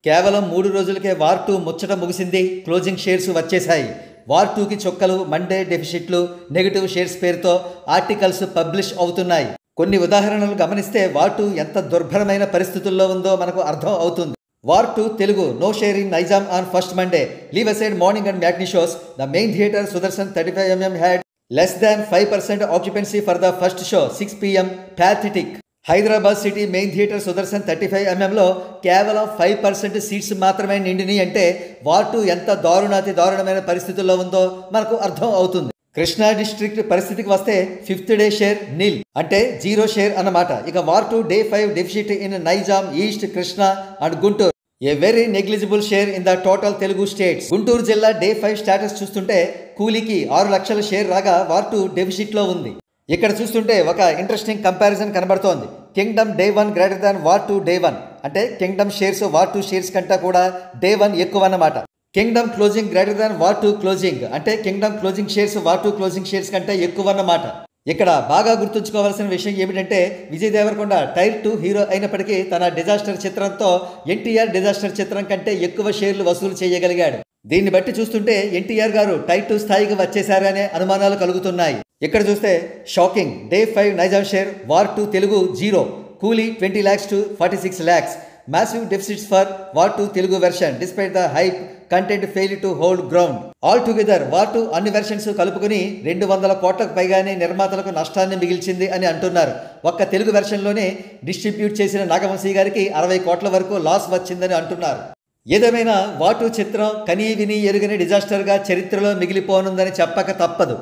కేవలం 3 రోజులకే వార్ 2 ముచ్చట ముగిసింది. క్లోజింగ్ షేర్స్ వచ్చేశాయి. వార్ 2కి చొక్కలు, మండే డెఫిసిట్లు, నెగిటివ్ షేర్స్ పేరుతో ఆర్టికల్స్ పబ్లిష్ అవుతున్నాయి. కొన్ని ఉదాహరణలు గమనిస్తే వార్ 2 ఎంత దుర్భరమైన పరిస్థితుల్లో ఉందో మనకు అర్థం అవుతుంది. War 2 Telugu no share in Nizam on first Monday. Leave aside morning and matinee shows. The main theatre Sudarshan 35mm had less than 5% occupancy for the first show 6 p.m. pathetic. Hyderabad city main theatre Sudarshan 35mmలో కేవలం 5% seats మాత్రమే నిండిని అంటే war 2 ఎంత దారుణమైన పరిస్థితుల్లో ఉందో మనకు అర్థం అవుతుంది. కృష్ణా డిస్ట్రిక్ట్ పరిస్థితికి వస్తే 5th డే షేర్ నిల్ అంటే 0 షేర్ అన్నమాట. ఇక war 2 day 5 deficit in Nizam, east, Krishna and Guntur. A very negligible share in the total Telugu states. Guntur జిల్లా డే 5 స్టేటస్ చూస్తుంటే కూలీకి 6 లక్షల షేర్ రాగా వార్ 2 డెఫిసిట్లో ఉంది. ఇక్కడ చూస్తుంటే ఒక ఇంట్రెస్టింగ్ కంపారిజన్ కనబడుతోంది. Kingdom day 1 greater than War 2 day 1 అంటే కింగ్డమ్ షేర్స్ వార్ 2 షేర్స్ కంటే కూడా డే 1 ఎక్కువ అన్నమాట. Kingdom closing greater than War 2 closing అంటే Kingdom closing shares War 2 closing shares కంటే ఎక్కువ అన్నమాట. ఇక్కడ బాగా గుర్తుంచుకోవాల్సిన విషయం ఏమిటంటే విజయ్ దేవరకొండ టైర్ 2 హీరో అయినప్పటికీ తన డిజాస్టర్ చిత్రంతో ఎన్టీఆర్ డిజాస్టర్ చిత్రం కంటే ఎక్కువ షేర్లు వసూలు చేయగలిగాడు. దీన్ని బట్టి చూస్తుంటే ఎన్టీఆర్ గారు టైర్ 2 స్థాయికి వచ్చేశారనే అనుమానాలు కలుగుతున్నాయి. ఇక్కడ చూస్తే shocking. Day 5 Nizam share war 2 Telugu 0, కూలీ 20 lakhs to 46 lakhs. Massive deficits for war 2 Telugu version despite the hype content failed to hold ground. All together war 2 అన్ని వెర్షన్స్ కలుపుకుని 200 కోట్లకు పైగానే నిర్మాతలకు నష్టాన్ని మిగిల్చింది అని అంటున్నారు. ఒక్క తెలుగు వెర్షన్లోనే డిస్ట్రిబ్యూట్ చేసిన నాగవంశీ గారికి 60 కోట్ల వరకు లాస్ వచ్చిందని అంటున్నారు. ఏదేమైనా వార్ 2 చిత్రం కనీ విని ఎరుగని డిజాస్టర్గా చరిత్రలో మిగిలిపోనుందని చెప్పక తప్పదు.